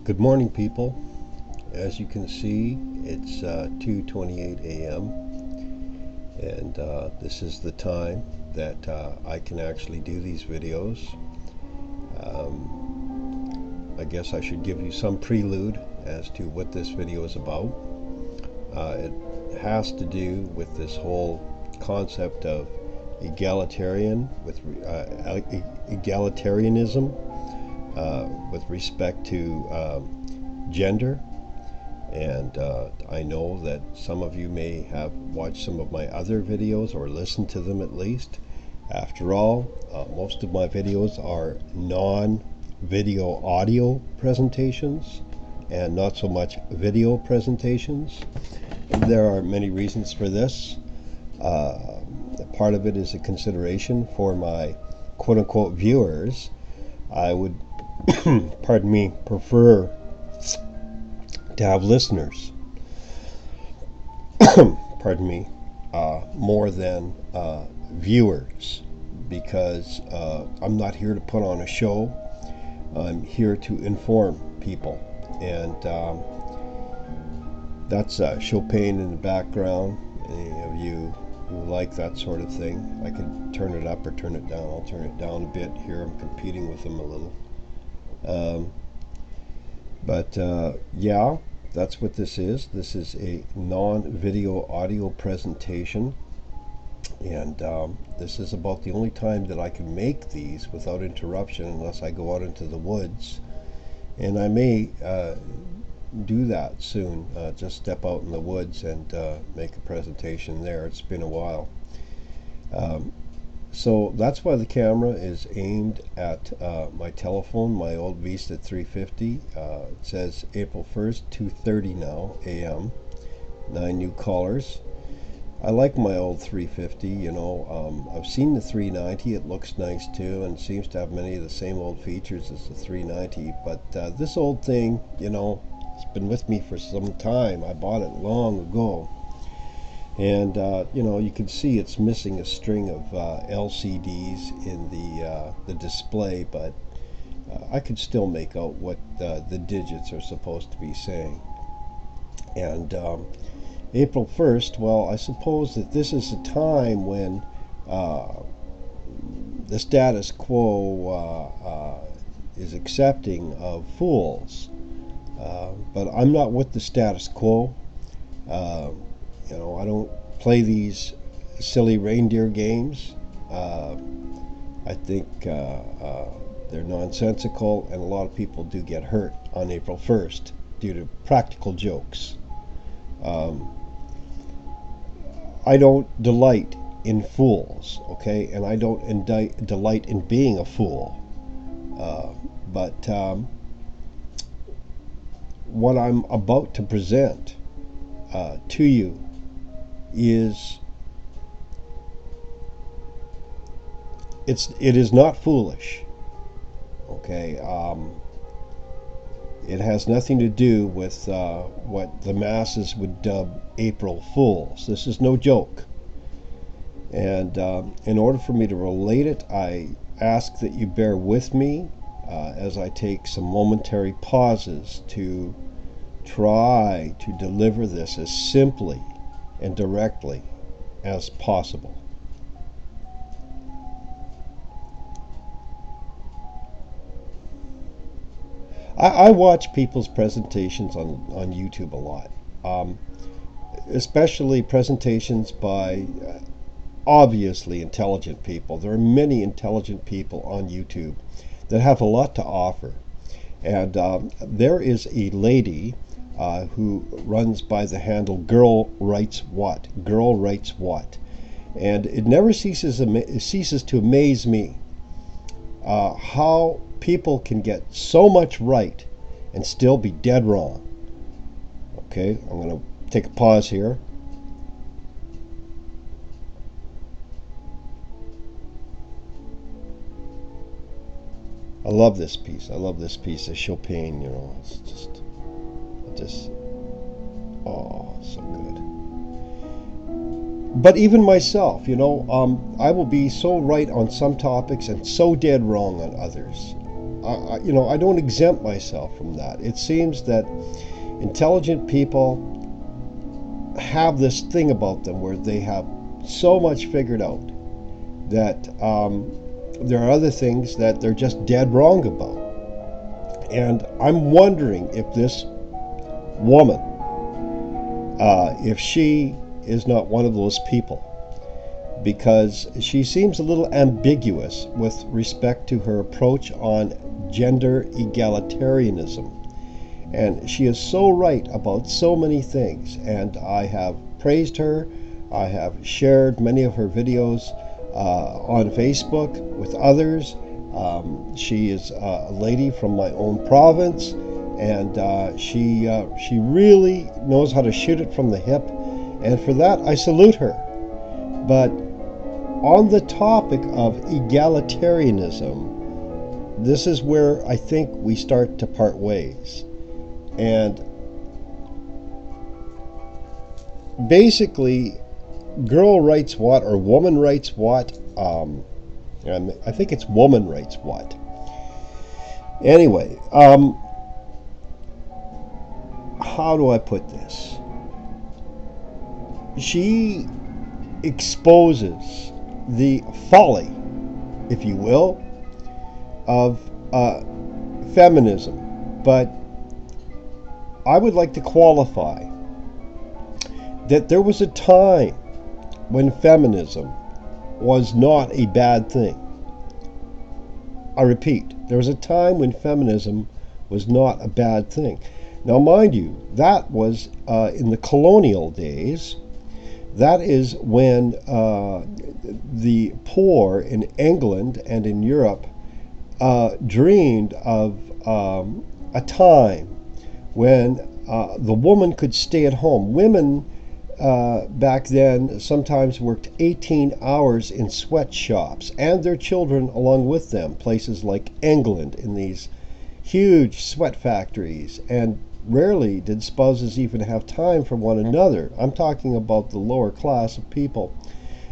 Good morning, people. As you can see, it's 2:28 a.m. and this is the time that I can actually do these videos. I guess I should give you some prelude as to what this video is about. It has to do with this whole concept of egalitarianism with respect to gender. And I know that some of you may have watched some of my other videos or listened to them at least. After all, most of my videos are non-video audio presentations and not so much video presentations. There are many reasons for this. Part of it is a consideration for my quote-unquote viewers. I would, pardon me, prefer to have listeners, pardon me, more than viewers, because I'm not here to put on a show. I'm here to inform people, and that's Chopin in the background. Any of you who like that sort of thing, I can turn it up or turn it down. I'll turn it down a bit here. I'm competing with them a little. Yeah, that's what this is. This is a non-video audio presentation, and this is about the only time that I can make these without interruption unless I go out into the woods, and I may do that soon. Just step out in the woods and make a presentation there. It's been a while. So that's why the camera is aimed at my telephone, my old Vista 350. It says April 1st, 2:30 now a.m. 9 new callers. I like my old 350, you know. I've seen the 390. It looks nice too and seems to have many of the same old features as the 390. But this old thing, you know, it's been with me for some time. I bought it long ago. And you know, you can see it's missing a string of LCDs in the display, but I could still make out what the digits are supposed to be saying. And April 1st, well, I suppose that this is a time when the status quo is accepting of fools. But I'm not with the status quo. You know, I don't play these silly reindeer games. I think they're nonsensical, and a lot of people do get hurt on April 1st due to practical jokes. I don't delight in fools, okay? And I don't delight in being a fool. But what I'm about to present to you is it is not foolish, okay? It has nothing to do with what the masses would dub April Fools. This is no joke, and in order for me to relate it, I ask that you bear with me as I take some momentary pauses to try to deliver this as simply and directly as possible. I watch people's presentations on YouTube a lot, especially presentations by obviously intelligent people. There are many intelligent people on YouTube that have a lot to offer, and there is a lady who runs by the handle Girl Writes What? Girl Writes What? And it never ceases to amaze me how people can get so much right and still be dead wrong. Okay, I'm going to take a pause here. I love this piece. I love this piece of Chopin, you know. It's just oh, so good. But even myself, I will be so right on some topics and so dead wrong on others. I don't exempt myself from that. It seems that intelligent people have this thing about them where they have so much figured out that there are other things that they're just dead wrong about. And I'm wondering if this woman, if she is not one of those people, because she seems a little ambiguous with respect to her approach on gender egalitarianism. And she is so right about so many things, and I have praised her. I have shared many of her videos on Facebook with others. She is a lady from my own province, and she really knows how to shoot it from the hip, and for that I salute her. But on the topic of egalitarianism, this is where I think we start to part ways. And basically, girl writes what, or woman writes what? I think it's woman writes what. Anyway, how do I put this? She exposes the folly, if you will, of feminism. But I would like to qualify that there was a time when feminism was not a bad thing. I repeat, there was a time when feminism was not a bad thing. Now, mind you, that was in the colonial days. That is when the poor in England and in Europe dreamed of a time when the woman could stay at home. Women back then sometimes worked 18 hours in sweatshops, and their children along with them, places like England, in these huge sweat factories, and rarely did spouses even have time for one another. I'm talking about the lower class of people.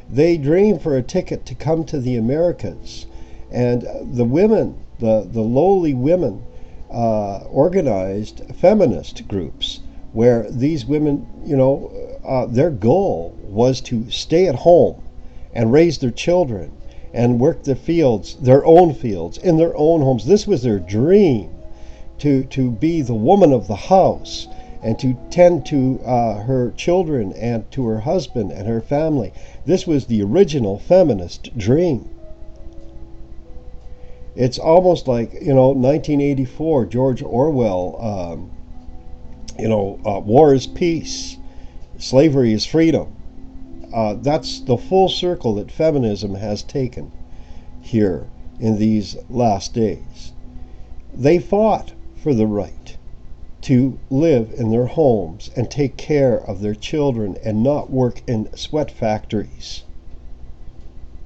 They dreamed for a ticket to come to the Americas, and the women, the lowly women, organized feminist groups where these women, their goal was to stay at home and raise their children and work the fields, their own fields, in their own homes. This was their dream, to be the woman of the house and to tend to her children and to her husband and her family. This was the original feminist dream. It's almost like, 1984, George Orwell, war is peace, slavery is freedom. That's the full circle that feminism has taken here in these last days. They fought for the right to live in their homes and take care of their children and not work in sweat factories.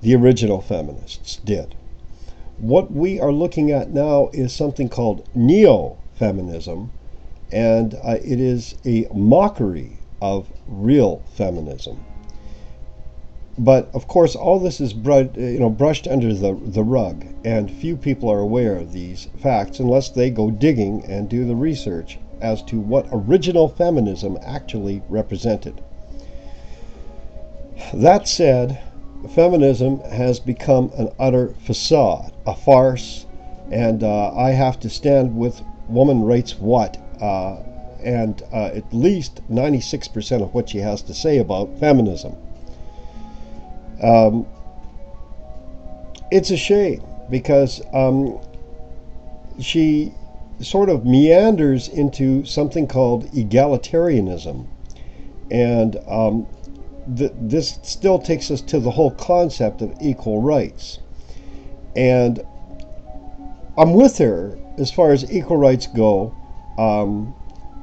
The original feminists did. What we are looking at now is something called neo-feminism, and it is a mockery of real feminism. But of course, all this is brushed under the rug, and few people are aware of these facts unless they go digging and do the research as to what original feminism actually represented. That said, feminism has become an utter facade, a farce, and I have to stand with woman writes what, and at least 96% of what she has to say about feminism. It's a shame because she sort of meanders into something called egalitarianism, and this still takes us to the whole concept of equal rights. And I'm with her as far as equal rights go,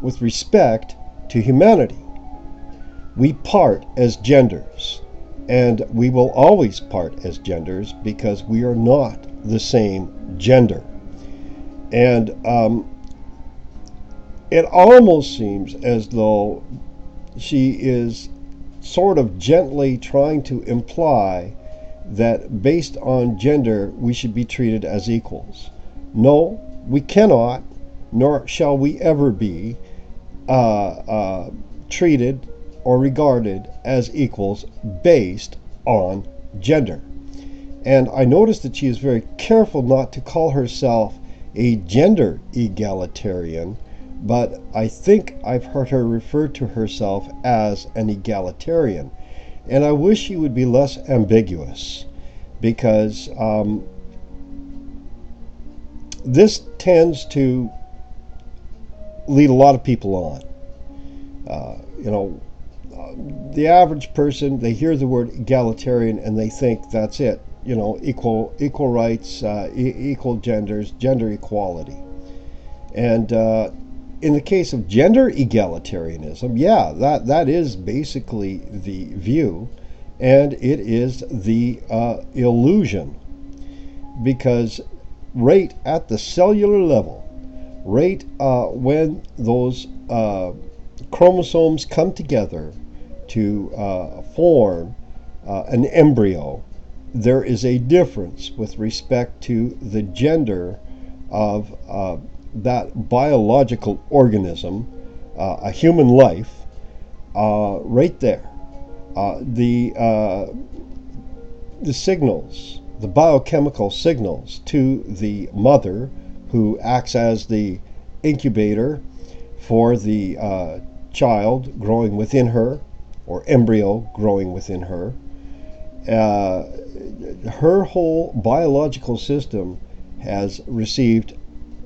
with respect to humanity. We part as genders, and we will always part as genders because we are not the same gender. And it almost seems as though she is sort of gently trying to imply that based on gender we should be treated as equals. No, we cannot, nor shall we ever be treated or regarded as equals based on gender. And I noticed that she is very careful not to call herself a gender egalitarian, but I think I've heard her refer to herself as an egalitarian. And I wish she would be less ambiguous, because this tends to lead a lot of people on. The average person, they hear the word egalitarian and they think that's it. Equal rights, equal genders, gender equality. And in the case of gender egalitarianism, yeah, that is basically the view, and it is the illusion, because right at the cellular level, right when those chromosomes come together to form an embryo, there is a difference with respect to the gender of that biological organism, a human life, right there. The signals, the biochemical signals to the mother, who acts as the incubator for the child growing within her, or embryo growing within her, her whole biological system has received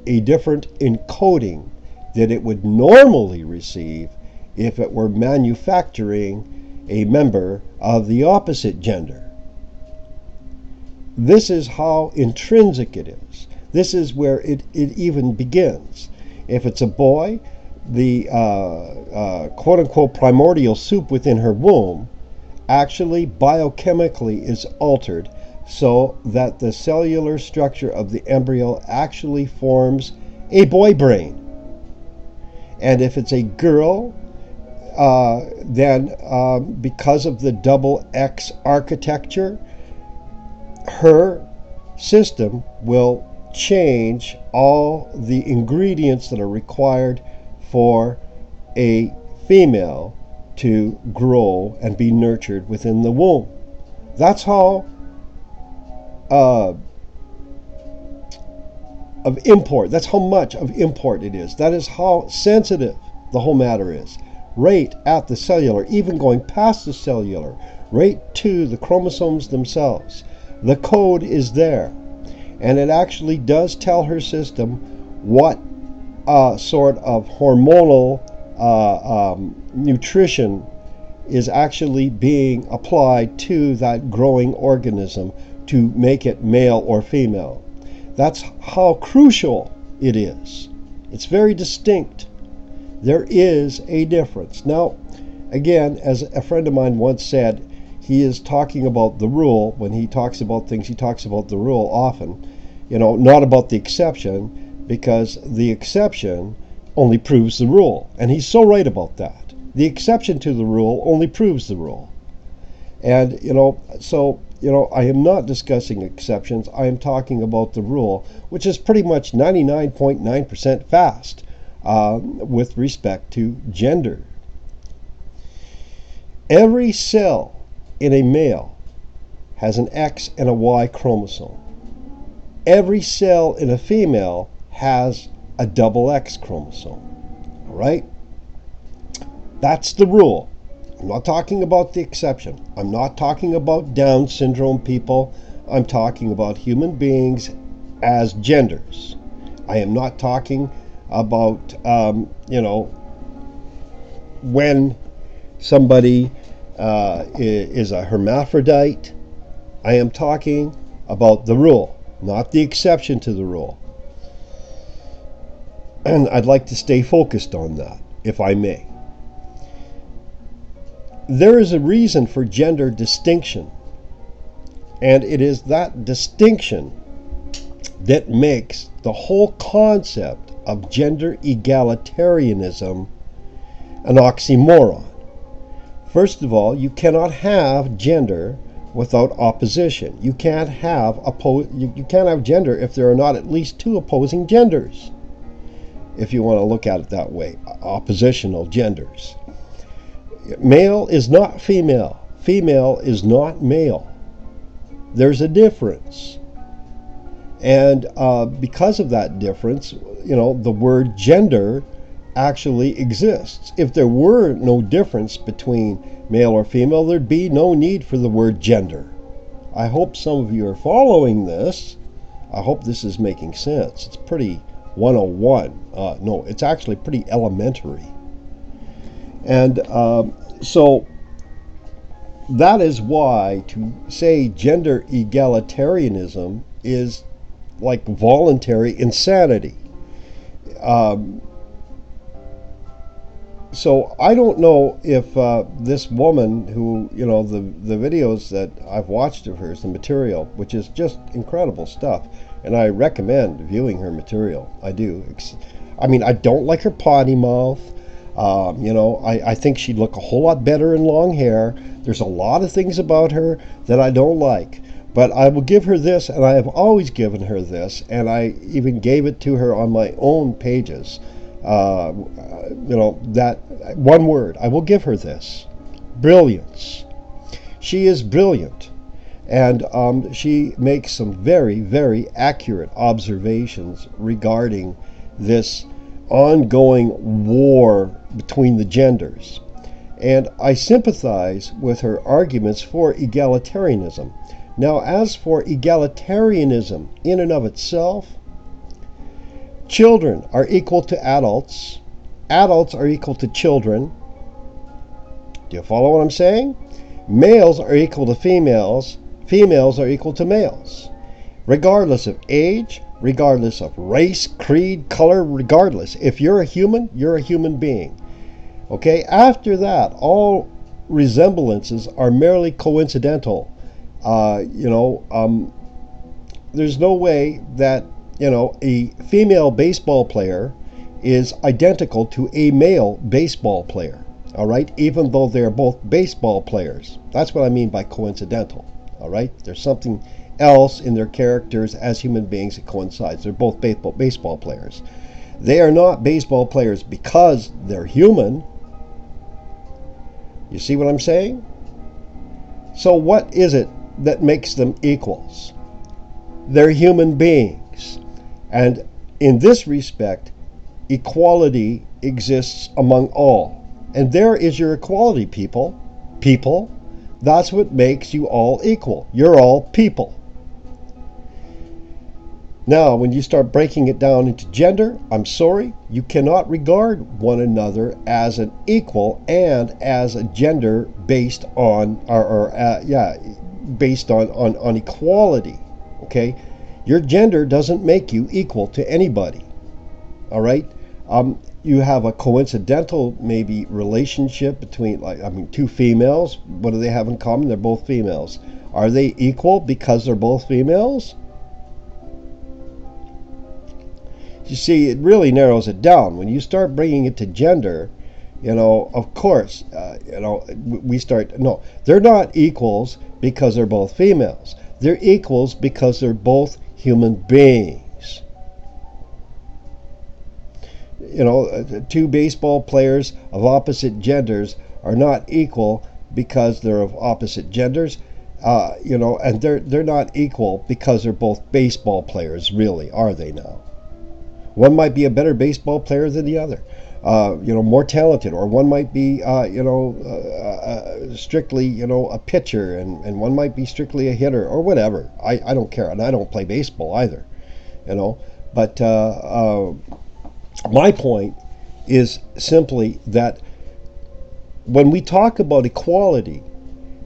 a different encoding that it would normally receive if it were manufacturing a member of the opposite gender. This is how intrinsic it is. This is where it even begins. If it's a boy, the quote-unquote primordial soup within her womb actually biochemically is altered so that the cellular structure of the embryo actually forms a boy brain. And if it's a girl, then because of the double X architecture, her system will change all the ingredients that are required for a female to grow and be nurtured within the womb. That's how of import, that's how much of import it is. That is how sensitive the whole matter is. Right at the cellular, even going past the cellular, right to the chromosomes themselves. The code is there. And it actually does tell her system what sort of hormonal nutrition is actually being applied to that growing organism to make it male or female. That's how crucial it is. It's very distinct. There is a difference. Now, again, as a friend of mine once said, he is talking about the rule. When he talks about things, he talks about the rule often, not about the exception, because the exception only proves the rule. And he's so right about that. The exception to the rule only proves the rule. And, I am not discussing exceptions. I am talking about the rule, which is pretty much 99.9% fast with respect to gender. Every cell in a male has an X and a Y chromosome. Every cell in a female has a double X chromosome. All right? That's the rule. I'm not talking about the exception. I'm not talking about Down syndrome people. I'm talking about human beings as genders. I am not talking about, when somebody is a hermaphrodite. I am talking about the rule, not the exception to the rule. And I'd like to stay focused on that, if I may. There is a reason for gender distinction, and it is that distinction that makes the whole concept of gender egalitarianism an oxymoron. First of all, you cannot have gender without opposition. You can't have you can't have gender if there are not at least two opposing genders. If you want to look at it that way, oppositional genders. Male is not female. Female is not male. There's a difference. And because of that difference, the word gender actually exists. If there were no difference between male or female, there'd be no need for the word gender. I hope some of you are following this. I hope this is making sense. It's pretty 101. No, it's actually pretty elementary. And so that is why to say gender egalitarianism is like voluntary insanity. So I don't know if this woman who, the videos that I've watched of hers, the material, which is just incredible stuff, and I recommend viewing her material. I do. I mean, I don't like her potty mouth. I think she'd look a whole lot better in long hair. There's a lot of things about her that I don't like. But I will give her this, and I have always given her this, and I even gave it to her on my own pages. That one word, I will give her this: brilliance. She is brilliant, and she makes some very, very accurate observations regarding this ongoing war between the genders. And I sympathize with her arguments for egalitarianism. Now, as for egalitarianism in and of itself, children are equal to adults. Adults are equal to children. Do you follow what I'm saying? Males are equal to females. Females are equal to males. Regardless of age, regardless of race, creed, color, regardless. If you're a human, you're a human being. Okay? After that, all resemblances are merely coincidental. There's no way that, a female baseball player is identical to a male baseball player, all right? Even though they're both baseball players. That's what I mean by coincidental, all right? There's something else in their characters as human beings that coincides. They're both baseball players. They are not baseball players because they're human. You see what I'm saying? So what is it that makes them equals? They're human beings. And in this respect, equality exists among all. And there is your equality, people. People, that's what makes you all equal. You're all people. Now, when you start breaking it down into gender, I'm sorry, you cannot regard one another as an equal and as a gender based on, based on equality. Okay, your gender doesn't make you equal to anybody. All right, you have a coincidental maybe relationship between two females. What do they have in common? They're both females. Are they equal because they're both females? You see, it really narrows it down. When you start bringing it to gender, of course, we start, no, they're not equals because they're both females. They're equals because they're both human beings. Two baseball players of opposite genders are not equal because they're of opposite genders, and they're not equal because they're both baseball players, really, are they now? One might be a better baseball player than the other, more talented, or one might be, strictly, a pitcher, and one might be strictly a hitter, or whatever. I don't care, and I don't play baseball either, But my point is simply that when we talk about equality,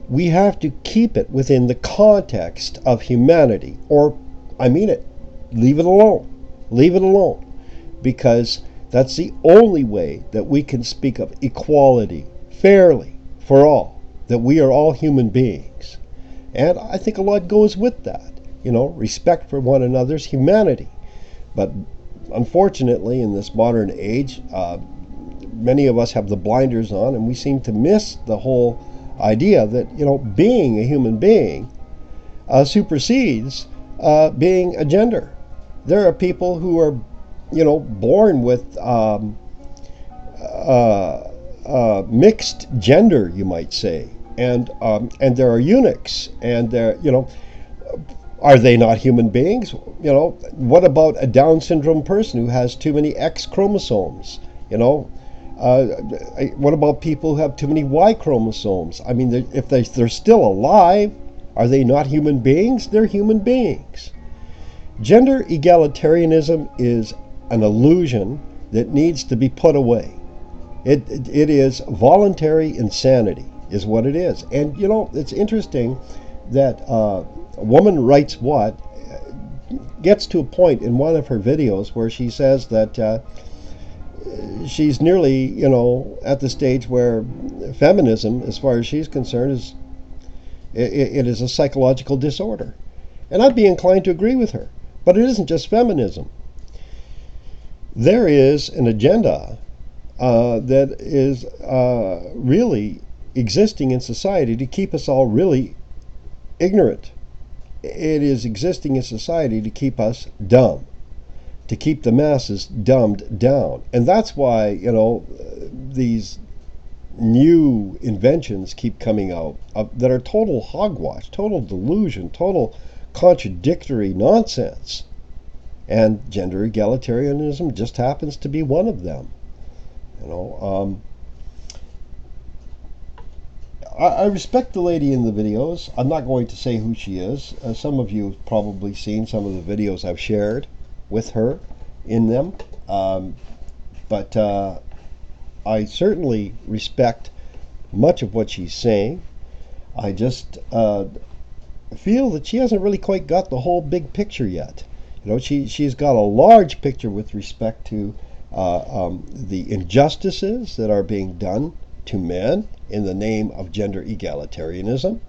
we have to keep it within the context of humanity, or, I mean it, leave it alone. Leave it alone, because that's the only way that we can speak of equality fairly for all, that we are all human beings. And I think a lot goes with that, respect for one another's humanity. But unfortunately, in this modern age, many of us have the blinders on, and we seem to miss the whole idea that, being a human being supersedes being a gender. There are people who are, born with mixed gender, you might say, and there are eunuchs, and there, are they not human beings? What about a Down syndrome person who has too many X chromosomes? What about people who have too many Y chromosomes? I mean, if they're still alive, are they not human beings? They're human beings. Gender egalitarianism is an illusion that needs to be put away. It is voluntary insanity, is what it is. And it's interesting that Woman Writes What gets to a point in one of her videos where she says that she's nearly, at the stage where feminism, as far as she's concerned, it is a psychological disorder. And I'd be inclined to agree with her. But it isn't just feminism. There is an agenda that is really existing in society to keep us all really ignorant. It is existing in society to keep us dumb, to keep the masses dumbed down. And that's why, these new inventions keep coming out that are total hogwash, total delusion, total contradictory nonsense. And gender egalitarianism just happens to be one of them. I respect the lady in the videos. I'm not going to say who she is. Some of you have probably seen some of the videos I've shared with her in them. But I certainly respect much of what she's saying. I just feel that she hasn't really quite got the whole big picture yet. She's got a large picture with respect to the injustices that are being done to men in the name of gender egalitarianism,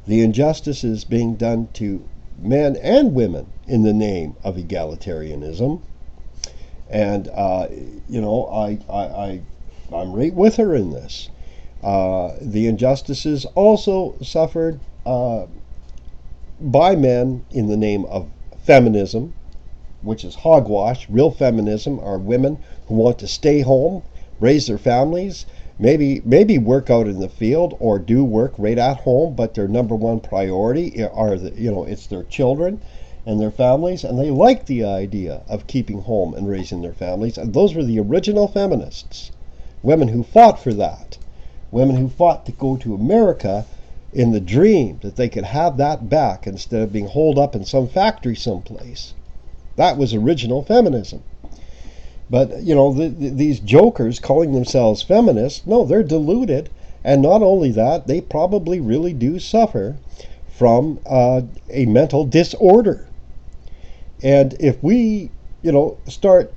the injustices being done to men and women in the name of egalitarianism. And I'm right with her in this. The injustices also suffered by men in the name of feminism, which is hogwash. Real feminism are women who want to stay home, raise their families, maybe work out in the field or do work right at home, but their number one priority it's their children and their families, and they like the idea of keeping home and raising their families. And those were the original feminists, women who fought for that, women who fought to go to America in the dream that they could have that back instead of being holed up in some factory someplace. That was original feminism. But, these jokers calling themselves feminists, no, they're deluded. And not only that, they probably really do suffer from a mental disorder. And if we, start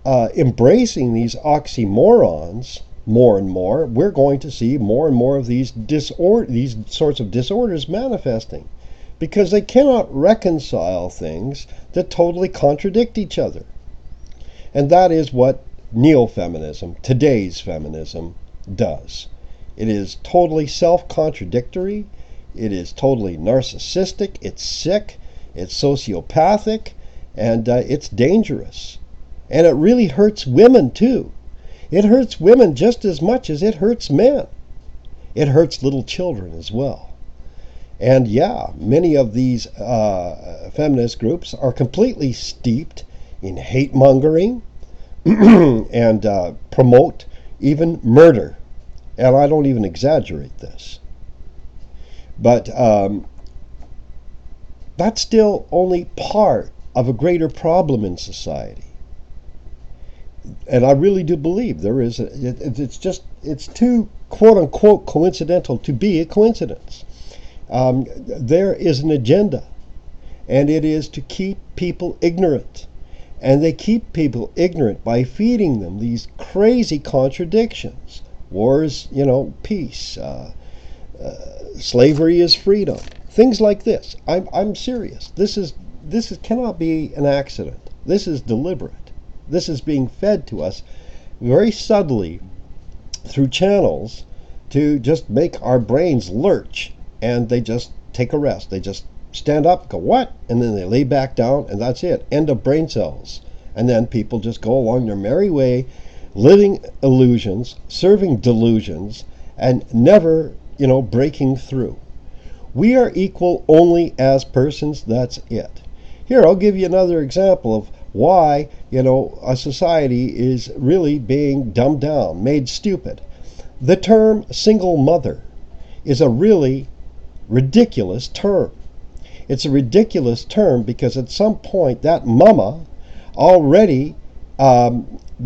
embracing these oxymorons more and more, we're going to see more and more of these sorts of disorders manifesting, because they cannot reconcile things that totally contradict each other. And that is what neo-feminism, today's feminism, does. It is totally self-contradictory. It is totally narcissistic. It's sick. It's sociopathic. And it's dangerous. And it really hurts women, too. It hurts women just as much as it hurts men. It hurts little children as well. And yeah, many of these feminist groups are completely steeped in hate-mongering and promote even murder. And I don't even exaggerate this. But that's still only part of a greater problem in society. And I really do believe there is it's too quote-unquote coincidental to be a coincidence. There is an agenda, and it is to keep people ignorant. And they keep people ignorant by feeding them these crazy contradictions. War is, peace. Slavery is freedom. Things like this. I'm serious. This cannot be an accident. This is deliberate. This is being fed to us very subtly through channels to just make our brains lurch, and they just take a rest. They just stand up, go, what? And then they lay back down, and that's it. End of brain cells. And then people just go along their merry way, living illusions, serving delusions, and never, breaking through. We are equal only as persons, that's it. Here, I'll give you another example of why, a society is really being dumbed down, made stupid. The term single mother is a really ridiculous term. It's a ridiculous term because at some point that mama already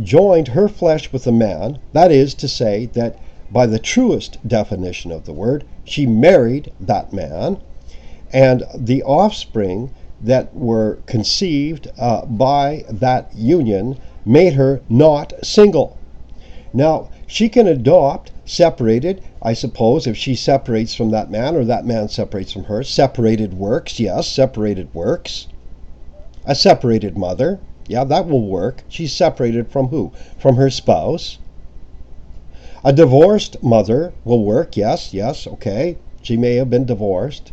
joined her flesh with a man. That is to say that by the truest definition of the word, she married that man, and the offspring that were conceived by that union made her not single. Now, she can adopt separated, I suppose, if she separates from that man or that man separates from her. Separated works, yes, separated works. A separated mother, yeah, that will work. She's separated from who? From her spouse. A divorced mother will work, yes, okay. She may have been divorced,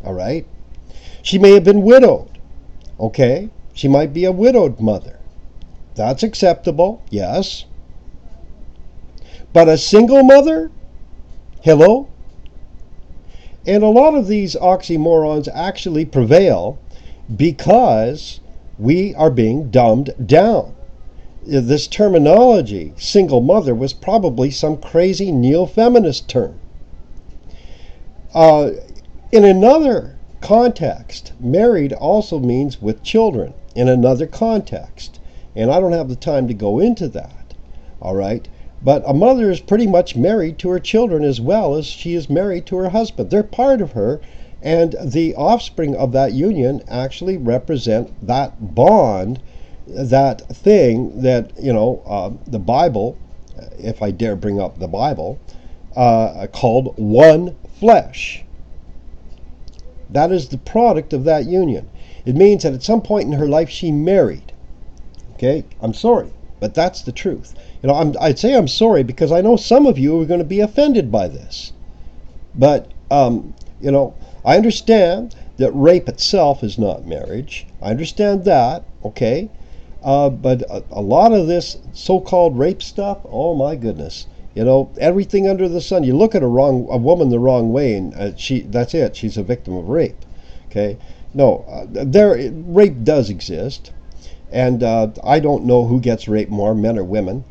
all right. She may have been widowed, okay. She might be a widowed mother. That's acceptable, yes. But a single mother? Hello? And a lot of these oxymorons actually prevail because we are being dumbed down. This terminology, single mother, was probably some crazy neo-feminist term. In another context, married also means with children in another context. And I don't have the time to go into that, all right? But a mother is pretty much married to her children as well as she is married to her husband. They're part of her, and the offspring of that union actually represent that bond, that thing that, the Bible, if I dare bring up the Bible, called one flesh. That is the product of that union. It means that at some point in her life she married. Okay, I'm sorry, but that's the truth. I'd say I'm sorry because I know some of you are going to be offended by this. But, I understand that rape itself is not marriage. I understand that, okay? But a lot of this so-called rape stuff, oh my goodness. Everything under the sun. You look at a woman the wrong way, and that's it. She's a victim of rape. Okay? No, rape does exist. And I don't know who gets raped more, men or women.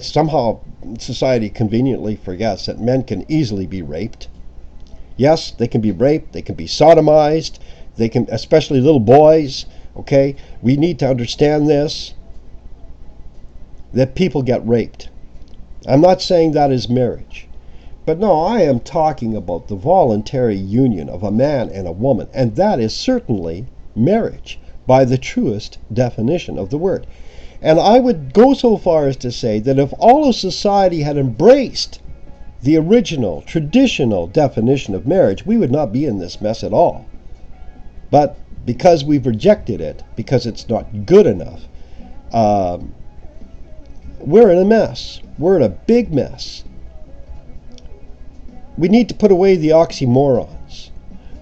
Somehow society conveniently forgets that men can easily be raped. Yes, they can be raped. They can be sodomized. They can, especially little boys. Okay, we need to understand this. That people get raped. I'm not saying that is marriage. But no, I am talking about the voluntary union of a man and a woman. And that is certainly marriage by the truest definition of the word. And I would go so far as to say that if all of society had embraced the original, traditional definition of marriage, we would not be in this mess at all. But because we've rejected it, because it's not good enough, we're in a mess. We're in a big mess. We need to put away the oxymorons.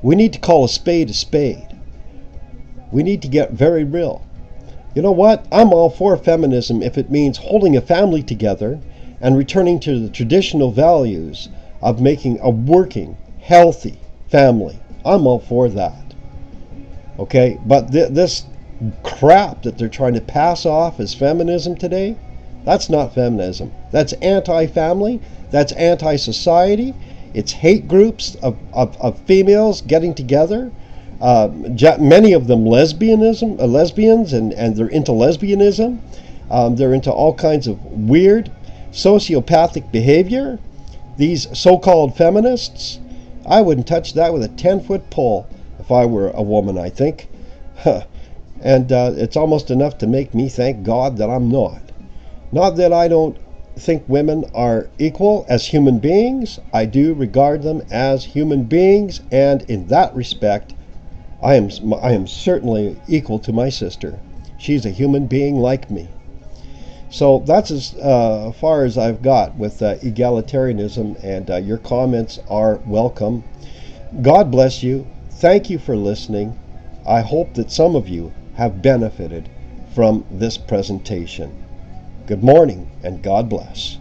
We need to call a spade a spade. We need to get very real. You know what? I'm all for feminism if it means holding a family together and returning to the traditional values of making a working, healthy family. I'm all for that. Okay? But this crap that they're trying to pass off as feminism today, that's not feminism. That's anti-family. That's anti-society. It's hate groups of females getting together. Many of them lesbians, and they're into lesbianism. They're into all kinds of weird sociopathic behavior. These so-called feminists, I wouldn't touch that with a 10-foot pole if I were a woman, I think. And it's almost enough to make me thank God that I'm not. Not that I don't think women are equal as human beings. I do regard them as human beings, and in that respect, I am certainly equal to my sister. She's a human being like me. So that's as far as I've got with egalitarianism, and your comments are welcome. God bless you. Thank you for listening. I hope that some of you have benefited from this presentation. Good morning, and God bless.